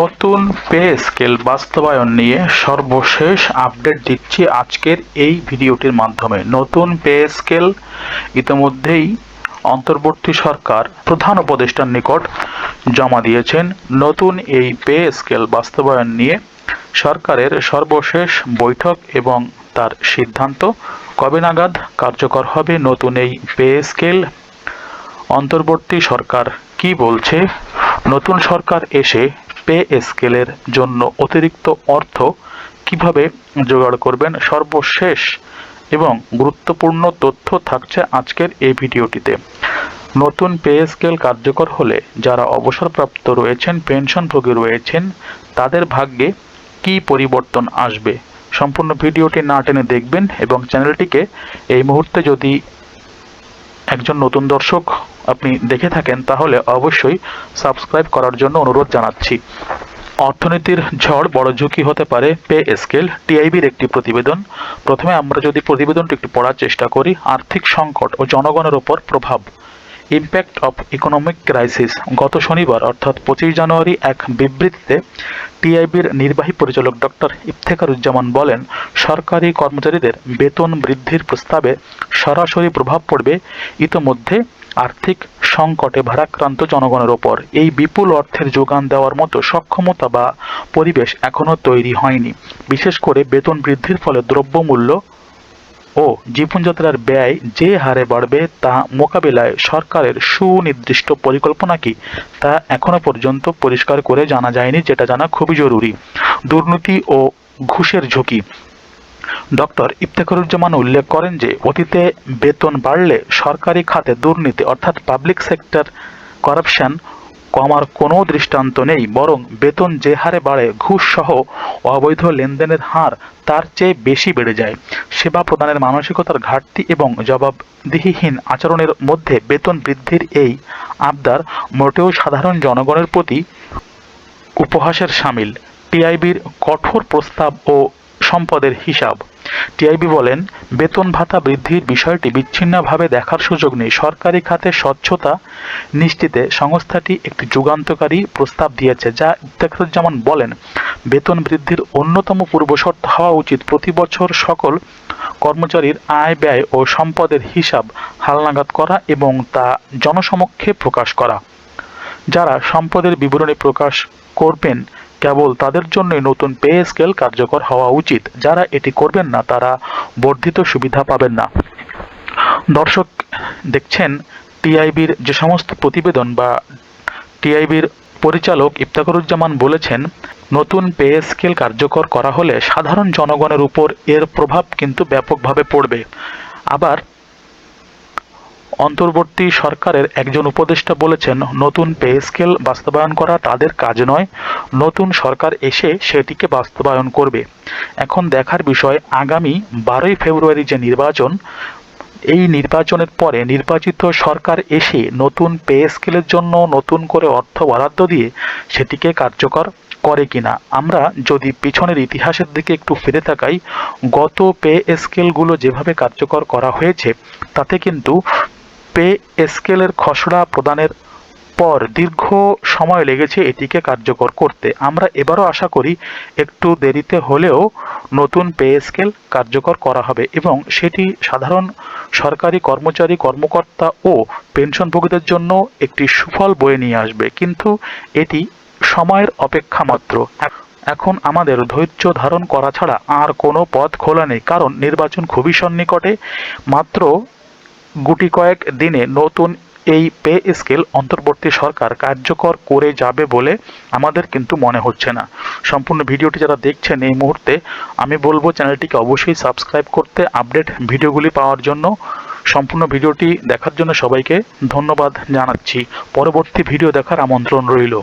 নতুন pay scale বাস্তবায়ন নিয়ে সর্বশেষ আপডেট দিচ্ছি আজকের এই ভিডিওটির মাধ্যমে। নতুন পে স্কেল ইতিমধ্যেই অন্তর্বর্তী সরকার প্রধান উপদেষ্টার নিকট জমা দিয়েছেন। নতুন এই পে স্কেল বাস্তবায়ন নিয়ে সরকারের সর্বশেষ বৈঠক এবং তার সিদ্ধান্ত কবে নাগাদ কার্যকর হবে নতুন এই পে স্কেল, অন্তর্বর্তী সরকার কি বলছে, নতুন সরকার এসে পে স্কেলের জন্য অতিরিক্ত অর্থ কিভাবে জোগাড় করবেন, সর্বশেষ এবং গুরুত্বপূর্ণ তথ্য থাকছে আজকের এই ভিডিওটিতে। নতুন পে স্কেল কার্যকর হলে যারা অবসরপ্রাপ্ত রয়েছেন, পেনশনভোগী রয়েছেন, তাদের ভাগ্যে কি পরিবর্তন আসবে, সম্পূর্ণ ভিডিওটি না টেনে দেখবেন এবং চ্যানেলটিকে এই মুহূর্তে যদি একজন নতুন দর্শক আপনি দেখে থাকেন তাহলে অবশ্যই সাবস্ক্রাইব করার জন্য অনুরোধ জানাচ্ছি। অর্থনীতির ঝড় বড় ঝুঁকি হতে পারে পে স্কেল, টিআইবির একটি প্রতিবেদন। প্রথমে আমরা যদি প্রতিবেদনটি একটু পড়ার চেষ্টা করি। আর্থিক সংকট ও জনগণের ওপর প্রভাব, ইম্প্যাক্ট অফ ইকোনমিক ক্রাইসিস। গত শনিবার অর্থাৎ 25 জানুয়ারি এক বিবৃতিতে টিআইবির নির্বাহী পরিচালক ডক্টর ইফতেখারুজ্জামান বলেন, সরকারি কর্মচারীদের বেতন বৃদ্ধির প্রস্তাবে সরাসরি প্রভাব পড়বে ইতোমধ্যে আর্থিক সংকটে ভারাক্রান্ত জনগণের ওপর। এই বিপুল অর্থের যোগান দেওয়ার মতো সক্ষমতা বা পরিবেশ এখনও তৈরি হয়নি। বিশেষ করে বেতন বৃদ্ধির ফলে দ্রব্যমূল্য ও জীবনযাত্রার ব্যয় যে হারে বাড়বে তা মোকাবিলায় সরকারের সুনির্দিষ্ট পরিকল্পনা কি তা এখনো পর্যন্ত পরিষ্কার করে জানা যায়নি, যেটা জানা খুবই জরুরি। দুর্নীতি ও ঘুষের ঝুঁকি। ডক্টর ইফতেখারুজ্জামান উল্লেখ করেন যে অতীতে বেতন বাড়লে সরকারি খাতে দুর্নীতি অর্থাৎ পাবলিক সেক্টর করাপশন কমার কোনো দৃষ্টান্ত নেই, বরং বেতন যে হারে বাড়ে ঘুষ সহ অবৈধ লেনদেনের হার তার চেয়ে বেশি বেড়ে যায়। সেবা প্রদানের মানসিকতার ঘাটতি এবং জবাবদিহিহীন আচরণের মধ্যে বেতন বৃদ্ধির এই আবদার মোটেও সাধারণ জনগণের প্রতি উপহাসের শামিল। টিআইবির কঠোর প্রস্তাব ও সম্পদের হিসাব। টিআইবি বলেন, বেতন ভাতা বৃদ্ধির বিষয়টি বিচ্ছিন্নভাবে দেখার সুযোগ নেই। সরকারি খাতে স্বচ্ছতা নিশ্চিতে সংস্থাটি একটি যুগান্তকারী প্রস্তাব দিয়েছে, যা ইফতেখারুজ্জামান বলেন বেতন বৃদ্ধির অন্যতম পূর্বশর্ত হওয়া উচিত প্রতি বছর সকল কর্মচারীর আয় ব্যয় ও সম্পদের হিসাব হালনাগাদ করা এবং তা জনসমক্ষে প্রকাশ করা। যারা সম্পদের বিবরণী প্রকাশ করবেন কেবল তাদের জন্যই নতুন পে স্কেল কার্যকর হওয়া উচিত। যারা এটি করবেন না তারা বর্ধিত সুবিধা পাবেন না। দর্শক দেখছেন টিআইবির যে সমস্ত প্রতিবেদন বা টিআইবির পরিচালক ইফতেখারুজ্জামান বলেছেন, নতুন পে স্কেল কার্যকর করা হলে সাধারণ জনগণের উপর এর প্রভাব কিন্তু ব্যাপকভাবে পড়বে। আবার অন্তর্বর্তী সরকারের একজন উপদেষ্টা বলেছেন, নতুন পে স্কেল বাস্তবায়ন করা তাদের কাজ নয়, নতুন সরকার এসে সেটিকে বাস্তবায়ন করবে। এখন দেখার বিষয় আগামী 12ই ফেব্রুয়ারি যে নির্বাচন, এই নির্বাচনের পরে নির্বাচিত সরকার এসে নতুন পে স্কেলের জন্য নতুন করে অর্থ বরাদ্দ দিয়ে সেটিকে কার্যকর করে কিনা। আমরা যদি পিছনের ইতিহাসের দিকে একটু ফিরে তাকাই, গত পে স্কেলগুলো যেভাবে কার্যকর করা হয়েছে তাতে কিন্তু পে স্কেলের খসড়া প্রদানের পর দীর্ঘ সময় লেগেছে এটিকে কার্যকর করতে। আমরা এবারও আশা করি একটু দেরিতে হলেও নতুন পে স্কেল কার্যকর করা হবে এবং সেটি সাধারণ সরকারি কর্মচারী, কর্মকর্তা ও পেনশনভোগীদের জন্য একটি সুফল বয়ে নিয়ে আসবে, কিন্তু এটি সময়ের অপেক্ষা মাত্র। এখন আমাদের ধৈর্য ধারণ করা ছাড়া আর কোনো পথ খোলা নেই, কারণ নির্বাচন খুবই সন্নিকটে। মাত্র গুটি কয়েক দিনে নতুন এই পে স্কেল অন্তর্বর্তী সরকার কার্যকর করে যাবে বলে আমাদের কিন্তু মনে হচ্ছে না। সম্পূর্ণ ভিডিওটি যারা দেখছেন এই মুহূর্তে, আমি বলবো চ্যানেলটিকে অবশ্যই সাবস্ক্রাইব করতে আপডেট ভিডিওগুলি পাওয়ার জন্য। সম্পূর্ণ ভিডিওটি দেখার জন্য সবাইকে ধন্যবাদ জানাচ্ছি। পরবর্তী ভিডিও দেখার আমন্ত্রণ রইল।